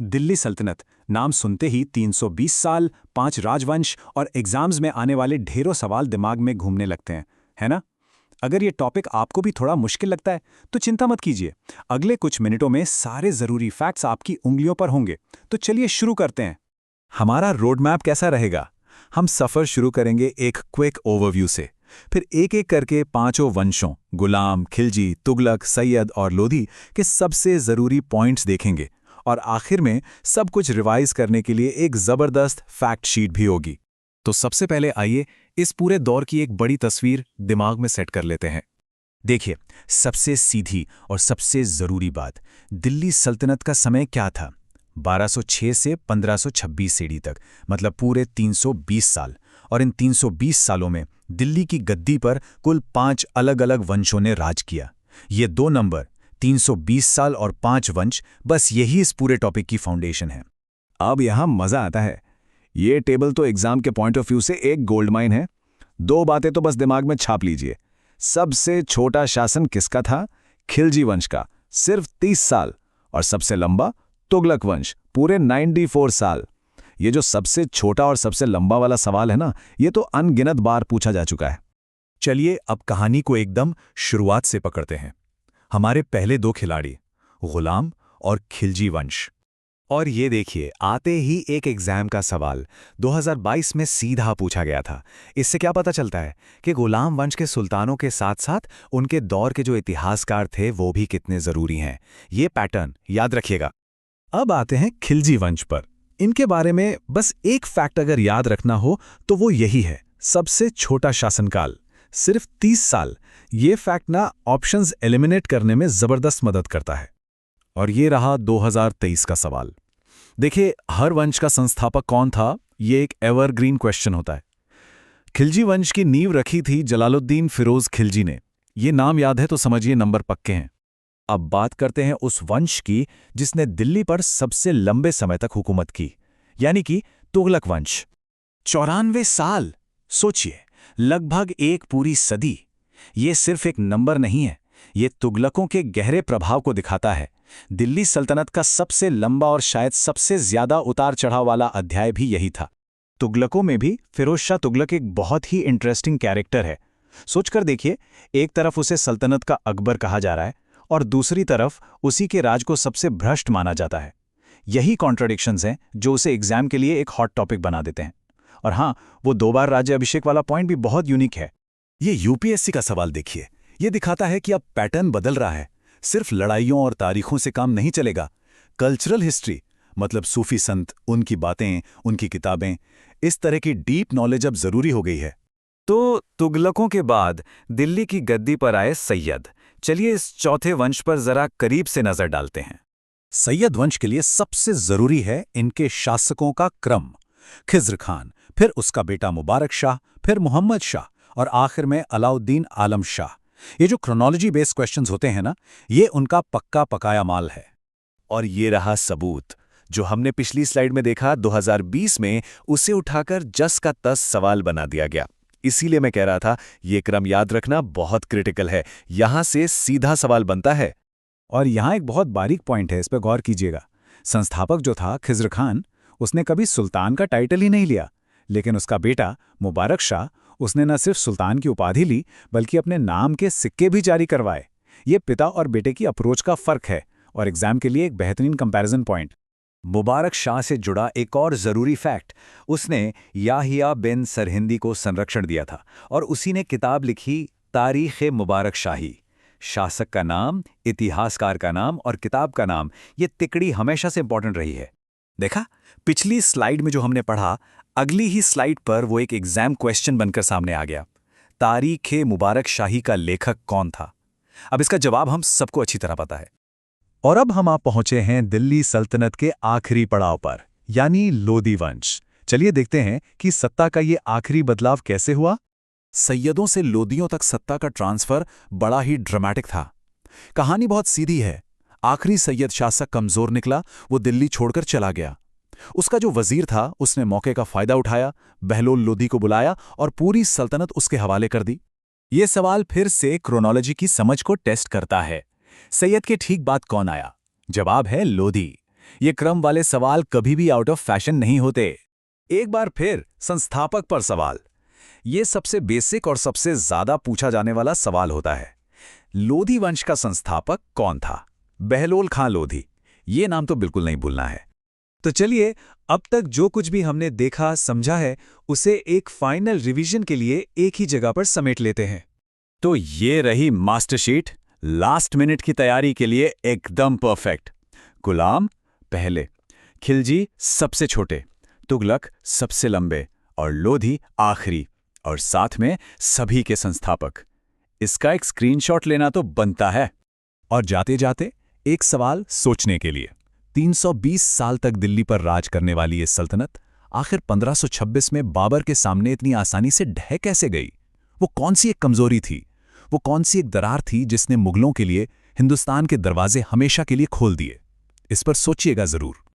दिल्ली सल्तनत नाम सुनते ही 320 साल, 5 राजवंश और एग्जाम्स में आने वाले ढेरों सवाल दिमाग में घूमने लगते हैं, है ना? अगर ये टॉपिक आपको भी थोड़ा मुश्किल लगता है, तो चिंता मत कीजिए। अगले कुछ मिनटों में सारे ज़रूरी फैक्ट्स आपकी उंगलियों पर होंगे। तो चलिए शुरू करते हैं। हमारा रोड मैप कैसा रहेगा? हम सफ़र शुरू करेंगे एक क्विक ओवरव्यू से, फिर एक एक करके पांचों वंशों गुलाम, खिलजी, तुगलक, सैयद और लोधी के सबसे ज़रूरी पॉइंट्स देखेंगे और आखिर में सब कुछ रिवाइज करने के लिए एक ज़बरदस्त फैक्ट शीट भी होगी। तो सबसे पहले आइए इस पूरे दौर की एक बड़ी तस्वीर दिमाग में सेट कर लेते हैं। देखिए, सबसे सीधी और सबसे ज़रूरी बात, दिल्ली सल्तनत का समय क्या था? 1206 से 1526 सीढ़ी तक, मतलब पूरे 320 साल। और इन 320 सालों में दिल्ली की गद्दी पर कुल 5 अलग-अलग वंशों ने राज किया। ये दो नंबर, 320 साल और 5 वंश, बस यही इस पूरे टॉपिक की फाउंडेशन है। अब यहाँ मज़ा आता है। ये टेबल तो एग्जाम के पॉइंट ऑफ व्यू से एक गोल्ड माइन है। दो बातें तो बस दिमाग में छाप लीजिए। सबसे छोटा शासन किसका था? खिलजी वंश का, सिर्फ 30 साल। और सबसे लंबा तुगलक वंश, पूरे 94 साल। ये जो सबसे छोटा और सबसे लंबा वाला सवाल है ना, ये तो अनगिनत बार पूछा जा चुका है। चलिए अब कहानी को एकदम शुरुआत से पकड़ते हैं। हमारे पहले दो खिलाड़ी, गुलाम और खिलजी वंश। और ये देखिए, आते ही एक एग्जाम का सवाल 2022 में सीधा पूछा गया था। इससे क्या पता चलता है कि गुलाम वंश के सुल्तानों के साथ साथ उनके दौर के जो इतिहासकार थे वो भी कितने जरूरी हैं। ये पैटर्न याद रखिएगा। अब आते हैं खिलजी वंश पर। इनके बारे में बस एक फैक्ट अगर याद रखना हो तो वो यही है, सबसे छोटा शासनकाल, सिर्फ 30 साल। ये फैक्ट ना ऑप्शंस एलिमिनेट करने में जबरदस्त मदद करता है। और ये रहा 2023 का सवाल। देखिए, हर वंश का संस्थापक कौन था, ये एक एवरग्रीन क्वेश्चन होता है। खिलजी वंश की नींव रखी थी जलालुद्दीन फिरोज खिलजी ने। ये नाम याद है तो समझिए नंबर पक्के हैं। अब बात करते हैं उस वंश की जिसने दिल्ली पर सबसे लंबे समय तक हुकूमत की, यानी कि तुगलक वंश। 94 साल! सोचिए, लगभग एक पूरी सदी। ये सिर्फ एक नंबर नहीं है, ये तुगलकों के गहरे प्रभाव को दिखाता है। दिल्ली सल्तनत का सबसे लंबा और शायद सबसे ज्यादा उतार चढ़ाव वाला अध्याय भी यही था। तुगलकों में भी फिरोज शाह तुगलक एक बहुत ही इंटरेस्टिंग कैरेक्टर है। सोचकर देखिए, एक तरफ उसे सल्तनत का अकबर कहा जा रहा है और दूसरी तरफ उसी के राज को सबसे भ्रष्ट माना जाता है। यही कॉन्ट्रडिक्शंस हैं जो उसे एग्जाम के लिए एक हॉट टॉपिक बना देते हैं। और हाँ, वो 2 बार राज्य अभिषेक वाला पॉइंट भी बहुत यूनिक है। ये यूपीएससी का सवाल देखिए, ये दिखाता है कि अब पैटर्न बदल रहा है। सिर्फ लड़ाइयों और तारीखों से काम नहीं चलेगा। कल्चरल हिस्ट्री, मतलब सूफी संत, उनकी बातें, उनकी किताबें, इस तरह की डीप नॉलेज अब जरूरी हो गई है। तो तुगलकों के बाद दिल्ली की गद्दी पर आए सैयद। चलिए इस चौथे वंश पर जरा करीब से नजर डालते हैं। सैयद वंश के लिए सबसे जरूरी है इनके शासकों का क्रम। खिज्र खान, फिर उसका बेटा मुबारक शाह, फिर मोहम्मद शाह और आखिर में अलाउद्दीन आलम शाह। ये जो क्रोनोलॉजी बेस्ड क्वेश्चंस होते हैं ना, ये उनका पक्का पकाया माल है। और ये रहा सबूत जो हमने पिछली स्लाइड में देखा। 2020 में उसे उठाकर जस का तस सवाल बना दिया गया। इसीलिए मैं कह रहा था, ये क्रम याद रखना बहुत क्रिटिकल है। यहां से सीधा सवाल बनता है। और यहाँ एक बहुत बारीक पॉइंट है, इस पर गौर कीजिएगा। संस्थापक जो था खिज्र खान, उसने कभी सुल्तान का टाइटल ही नहीं लिया, लेकिन उसका बेटा मुबारक शाह, उसने न सिर्फ सुल्तान की उपाधि ली बल्कि अपने नाम के सिक्के भी जारी करवाए। ये पिता और बेटे की अप्रोच का फर्क है और एग्जाम के लिए एक बेहतरीन कंपैरिजन पॉइंट। मुबारक शाह से जुड़ा एक और जरूरी फैक्ट, उसने याहिया बिन सरहिंदी को संरक्षण दिया था और उसी ने किताब लिखी तारीख़ मुबारक शाही। शासक का नाम, इतिहासकार का नाम और किताब का नाम, ये तिकड़ी हमेशा से इंपॉर्टेंट रही है। देखा, पिछली स्लाइड में जो हमने पढ़ा, अगली ही स्लाइड पर वो एक एग्जाम क्वेश्चन बनकर सामने आ गया। तारीख़ मुबारक शाही का लेखक कौन था? अब इसका जवाब हम सबको अच्छी तरह पता है। और अब हम पहुंचे हैं दिल्ली सल्तनत के आखिरी पड़ाव पर, यानी लोधी वंश। चलिए देखते हैं कि सत्ता का ये आखिरी बदलाव कैसे हुआ। सैयदों से लोदियों तक सत्ता का ट्रांसफर बड़ा ही ड्रामेटिक था। कहानी बहुत सीधी है। आखिरी सैयद शासक कमजोर निकला, वो दिल्ली छोड़कर चला गया। उसका जो वजीर था, उसने मौके का फायदा उठाया, बहलोल लोधी को बुलाया और पूरी सल्तनत उसके हवाले कर दी। ये सवाल फिर से क्रोनोलॉजी की समझ को टेस्ट करता है। सैयद के ठीक बाद कौन आया? जवाब है लोधी। ये क्रम वाले सवाल कभी भी आउट ऑफ फैशन नहीं होते। एक बार फिर संस्थापक पर सवाल। ये सबसे बेसिक और सबसे ज्यादा पूछा जाने वाला सवाल होता है। लोधी वंश का संस्थापक कौन था? बहलोल खां लोधी। ये नाम तो बिल्कुल नहीं भूलना है। तो चलिए, अब तक जो कुछ भी हमने देखा समझा है उसे एक फाइनल रिवीजन के लिए एक ही जगह पर समेट लेते हैं। तो ये रही मास्टरशीट, लास्ट मिनट की तैयारी के लिए एकदम परफेक्ट। गुलाम पहले, खिलजी सबसे छोटे, तुगलक सबसे लंबे और लोधी आखिरी, और साथ में सभी के संस्थापक। इसका एक स्क्रीनशॉट लेना तो बनता है। और जाते जाते एक सवाल सोचने के लिए, 320 साल तक दिल्ली पर राज करने वाली ये सल्तनत आखिर 1526 में बाबर के सामने इतनी आसानी से ढह कैसे गई? वो कौन सी एक कमजोरी थी? वो कौन सी एक दरार थी जिसने मुगलों के लिए हिंदुस्तान के दरवाजे हमेशा के लिए खोल दिए? इस पर सोचिएगा जरूर।